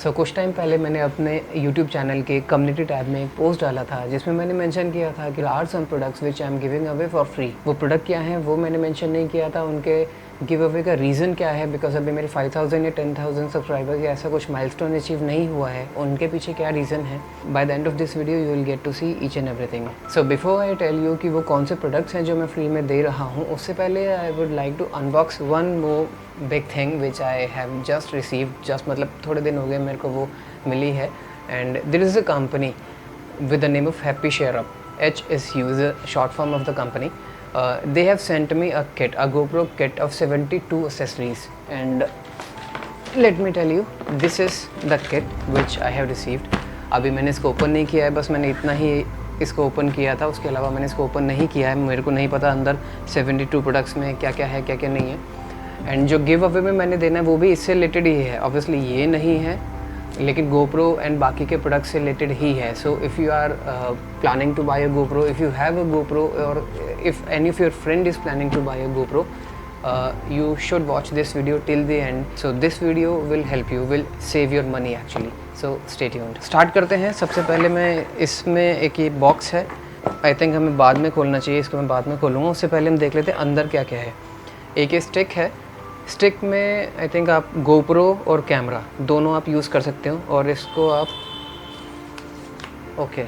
कुछ टाइम पहले मैंने अपने YouTube चैनल के कम्युनिटी टैब में एक पोस्ट डाला था जिसमें मैंने मेंशन किया था कि are some products which I am giving away for free. वो प्रोडक्ट क्या है वो मैंने मेंशन नहीं किया था, उनके गिव अवे का रीज़न क्या है, बिकॉज अभी मेरे 5000 या 10,000 सब्सक्राइबर या ऐसा कुछ माइलस्टोन अचीव नहीं हुआ है, उनके पीछे क्या रीज़न है। By the end of this video you will get to see each and everything. So before I tell you कि वो कौन से प्रोडक्ट्स हैं जो मैं फ्री में दे रहा हूँ, उससे पहले I would like to unbox one more big thing which I have just received. Just मतलब थोड़े दिन हो गए मेरे को वो मिली है, and this is a company with the name of Happy Share Up. HSU is a short form of the company. They have sent me a kit, a GoPro kit of 72 accessories, and let me tell you, this is the kit which I have received. अभी मैंने इसको open नहीं किया है, बस मैंने इतना ही इसको ओपन किया था, उसके अलावा मैंने इसको ओपन नहीं किया है। मेरे को नहीं पता अंदर 72 प्रोडक्ट्स में क्या क्या है क्या क्या नहीं है। एंड जो गिव अवे में मैंने देना है वो भी इससे रिलेटेड ही है। ऑब्वियसली ये नहीं है, लेकिन GoPro एंड बाकी के प्रोडक्ट से रिलेटेड ही है। So if you are planning to buy a GoPro, if you have a GoPro, और if any of your friend is planning to buy a GoPro, you should watch this video till the end. So this video will help you, will save your money actually. So stay tuned. Start करते हैं। सबसे पहले मैं इसमें एक ये box है, I think हमें बाद में खोलना चाहिए, इसको मैं बाद में खोलूँगा। उससे पहले हम देख लेते हैं अंदर क्या क्या है। एक ये स्टिक है, स्टिक में आई थिंक आप GoPro और कैमरा दोनों आप यूज़ कर सकते हो, और इसको आप okay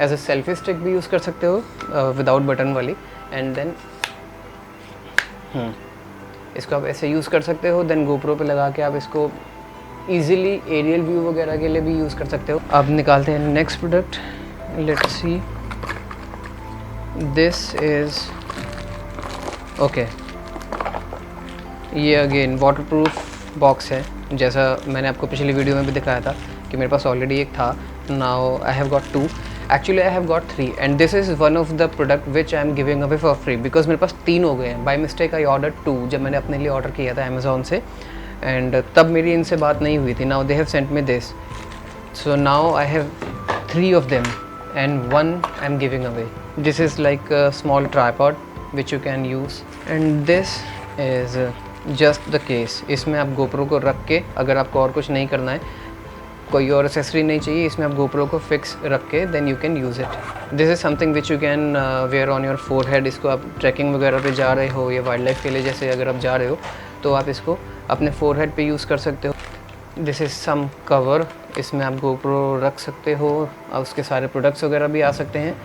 as a selfie stick भी यूज़ कर सकते हो विदाउट बटन वाली। एंड देन इसको आप ऐसे यूज़ कर सकते हो। देन GoPro पे लगा के आप इसको इजीली एरियल व्यू वगैरह के लिए भी यूज़ कर सकते हो। अब निकालते हैं next product. Let's see, this is okay, ये अगेन वाटरप्रूफ बॉक्स है, जैसा मैंने आपको पिछली वीडियो में भी दिखाया था कि मेरे पास ऑलरेडी एक था। Now I have got 2, actually I have got 3, and this is one of the product which I am giving away for free, because मेरे पास 3 हो गए हैं। बाय मिस्टेक आई ऑर्डर 2 जब मैंने अपने लिए ऑर्डर किया था अमेज़ॉन से, एंड तब मेरी इनसे बात नहीं हुई थी। Now they have sent me this, so now I have 3 of them and 1 I am giving away. This is like a small tripod which you can use, and this is just the case. इसमें आप GoPro को रख के, अगर आपको और कुछ नहीं करना है, कोई और एक्सेसरी नहीं चाहिए, इसमें आप GoPro को फिक्स रख के then you can use it. This is something which you can wear on your forehead. इसको आप ट्रैकिंग वगैरह पे जा रहे हो या वाइल्ड लाइफ के लिए जैसे अगर आप जा रहे हो तो आप इसको अपने फोरहेड पे यूज़ कर सकते हो। दिस इज़ सम कवर, इसमें आप GoPro रख सकते हो, उसके सारे प्रोडक्ट्स वगैरह भी आ सकते हैं।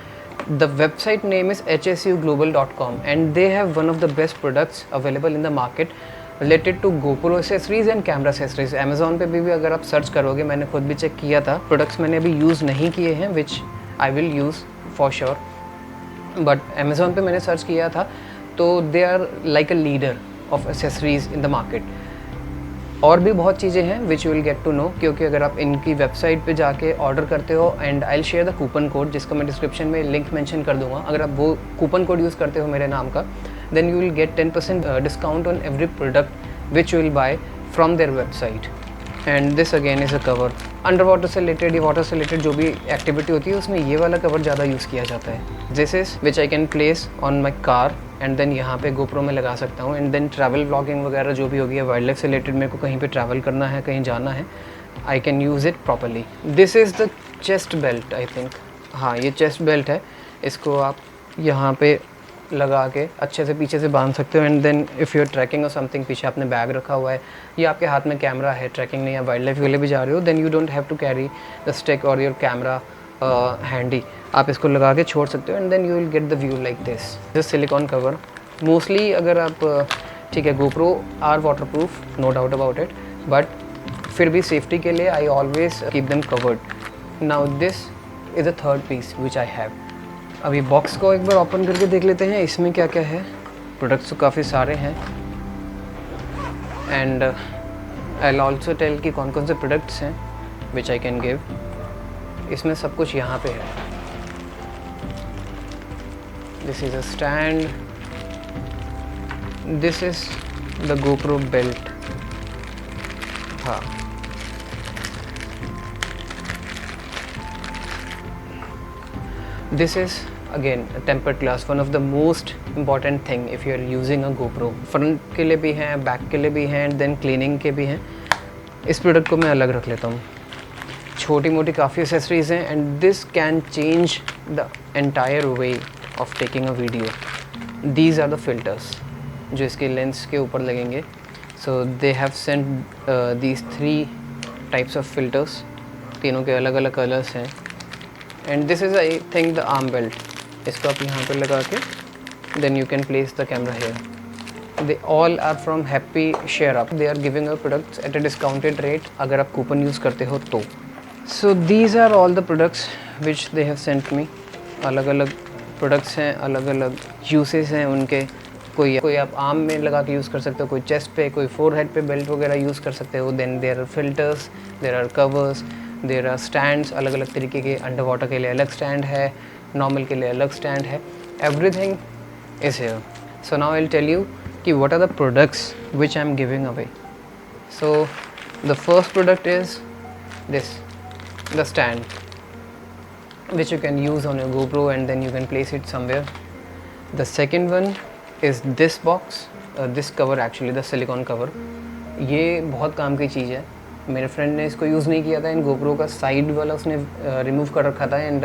The website name is hsuglobal.com and they have one of the best products available in the market related to GoPro accessories and camera accessories. Amazon पे भी अगर आप सर्च करोगे, मैंने खुद भी चेक किया था, प्रोडक्ट्स मैंने अभी यूज़ नहीं किए हैं which I will use for sure, but Amazon पे मैंने सर्च किया था तो they are like a leader of accessories in the market. और भी बहुत चीज़ें हैं which you will get to know, क्योंकि अगर आप इनकी वेबसाइट पे जाके ऑर्डर करते हो, and I will share the coupon code जिसका मैं डिस्क्रिप्शन में लिंक मेंशन कर दूंगा। अगर आप वो कूपन कोड यूज़ करते हो मेरे नाम का, then you will get 10% discount on every product which you will buy from their website. And this again is a cover. Under water से रिलेटेड या वाटर से रिलेटेड जो भी एक्टिविटी होती है उसमें ये वाला कवर ज़्यादा यूज़ किया जाता है। This is which I can place on my car, and then यहाँ पे GoPro में लगा सकता हूँ। एंड देन ट्रैवल व्लॉगिंग वगैरह जो भी होगी, वाइल्ड लाइफ से रिलेटेड मेरे को कहीं पे ट्रैवल करना है, कहीं जाना है, I can use it properly. This is the chest belt I think, हाँ ये चेस्ट बेल्ट है। इसको आप यहाँ पे लगा के अच्छे से पीछे से बांध सकते हो, and then if your tracking और समथिंग, पीछे आपने बैग रखा हुआ है या आपके हाथ में कैमरा है, ट्रैकिंग नहीं या वाइल्ड लाइफ के लिए भी जा रहे हो, then you don't have to carry the stick और योर कैमरा हैंडी। आप इसको लगा के छोड़ सकते हो, and then you will get the view like this silicone cover. Mostly अगर आप ठीक है GoPro are waterproof, no doubt about it, but फिर भी सेफ्टी के लिए I always keep them covered. Now this is a third piece which I have. अभी box को एक बार ओपन करके देख लेते हैं इसमें क्या क्या है। प्रोडक्ट्स तो काफ़ी सारे हैं, and I will also tell कि कौन कौन से प्रोडक्ट्स हैं विच आई कैन गिव। इसमें सब कुछ यहाँ पे है। This is a stand, this is the GoPro belt, हाँ this is again a tempered glass, one of the most important thing if you are using a GoPro। Front के लिए भी हैं, बैक के लिए भी हैं, देन क्लीनिंग के भी हैं। इस प्रोडक्ट को मैं अलग रख लेता हूँ। छोटी मोटी काफ़ी एक्सेसरीज़ हैं and this can change the entire way of taking a video. These are the filters जो इसके लेंस के ऊपर लगेंगे। So they have sent these 3 types of filters, तीनों के अलग अलग कलर्स हैं। And this is I think the arm belt. इसको आप यहाँ पे लगा के then you can place the camera here. They all are from Happy Share Up. They are giving our products at a discounted rate अगर आप coupon use करते हो तो। So these are all the products which they have sent me. अलग अलग products हैं, अलग अलग uses हैं उनके। कोई आप आर्म में लगा के यूज़ कर सकते हो, कोई चेस्ट पे, कोई फोरहेड पे बेल्ट वगैरह यूज़ कर सकते हो। Then there are filters, there are covers, there are stands, अलग अलग तरीके के। अंडर वाटर के लिए अलग स्टैंड है, नॉर्मल के लिए अलग स्टैंड है। Everything is here. So now I will tell you कि what are the products which I am giving away. So the first product is this, the stand, which you can use on your GoPro and then you can place it somewhere. The second one is this box, this cover actually, the silicone cover. ये बहुत काम की चीज़ है। मेरे friend ने इसको use नहीं किया था, इन GoPro का साइड वाला उसने रिमूव कर रखा था and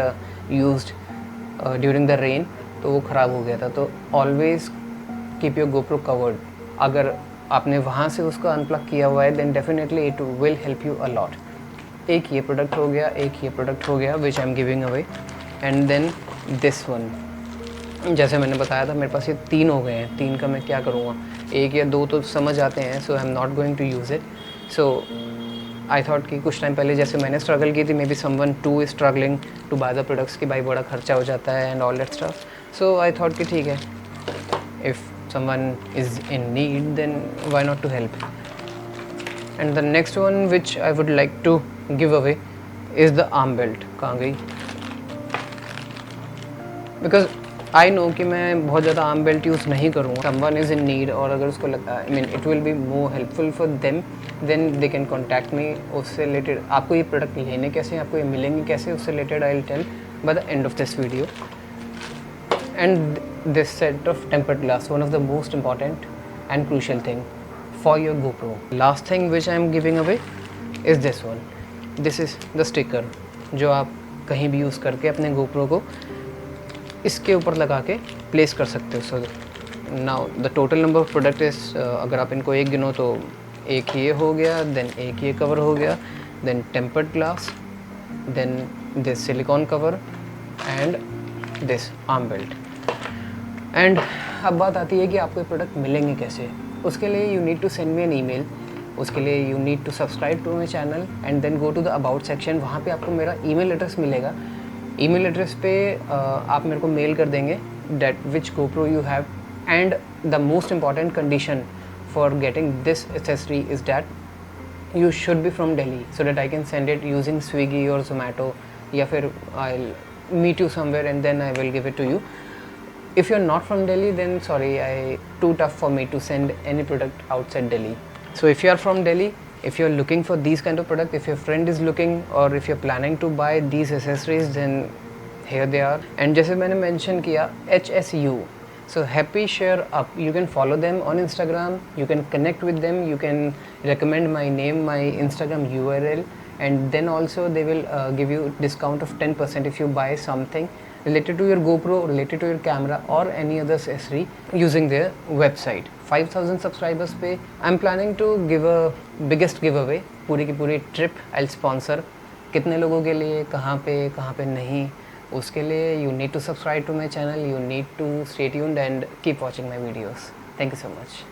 used during the rain, तो वो ख़राब हो गया था। तो always keep your GoPro covered. अगर आपने वहाँ से उसको अनप्लग किया हुआ है then definitely it will help you a lot. एक ये प्रोडक्ट हो गया, एक ये प्रोडक्ट हो गया which I am giving away. And then this one, जैसे मैंने बताया था मेरे पास ये 3 हो गए हैं। 3 का मैं क्या करूँगा, 1 या 2 तो समझ आते हैं। So I am not going to use it. So I thought कि कुछ टाइम पहले जैसे मैंने स्ट्रगल की थी, maybe someone too is struggling to buy the products कि भाई बड़ा खर्चा हो जाता है and all that stuff. So I thought कि ठीक है, if someone is in need then why not to help. And the next one which I would like to give away is the arm belt. कहाँ गई? Because I know कि मैं बहुत ज़्यादा arm belt use नहीं करूँगा। Someone is in need और अगर उसको लगता है, I mean it will be more helpful for them, then they can contact me। उससे related आपको ये प्रोडक्ट लेने कैसे, आपको ये मिलेंगे कैसे, उससे related I will tell by the end of this video. And this set of tempered glass, one of the most important and crucial thing for your GoPro. Last thing which I am giving away is this one. This is the sticker जो आप कहीं भी use करके अपने GoPro को इसके ऊपर लगा के प्लेस कर सकते हो। So now the total number of product is, अगर आप इनको एक गिनो तो एक ये हो गया, देन एक ये कवर हो गया, then tempered glass, then this silicone cover and this arm belt. And अब बात आती है कि आपको ये प्रोडक्ट मिलेंगे कैसे। उसके लिए you need to send me an email, उसके लिए you need to subscribe to my channel and then go to the about section. वहाँ पे आपको मेरा ईमेल एड्रेस मिलेगा। ईमेल एड्रेस पे आप मेरे को मेल कर देंगे that which GoPro you have. And the most important condition for getting this accessory is that you should be from Delhi, so that I can send it using Swiggy और जोमेटो, या फिर I meet you somewhere and then I will give it to you. If you're not from Delhi, then sorry, too tough for me to send any product outside Delhi. So if you are from Delhi, if you're looking for these kind of product, if your friend is looking or if you're planning to buy these accessories, then here they are. And जैसे मैंने mention किया HSU, so Happy Share Up, you can follow them on Instagram, you can connect with them, you can recommend my name, my Instagram URL, and then also they will give you discount of 10% if you buy something related to your GoPro, related to your camera or any other accessory using their website. 5000 subscribers पे I'm planning to give a biggest giveaway, पूरी की पूरी trip I'll sponsor। कितने लोगों के लिए, कहाँ पे नहीं, उसके लिए you need to subscribe to my channel, you need to stay tuned and keep watching my videos. Thank you so much.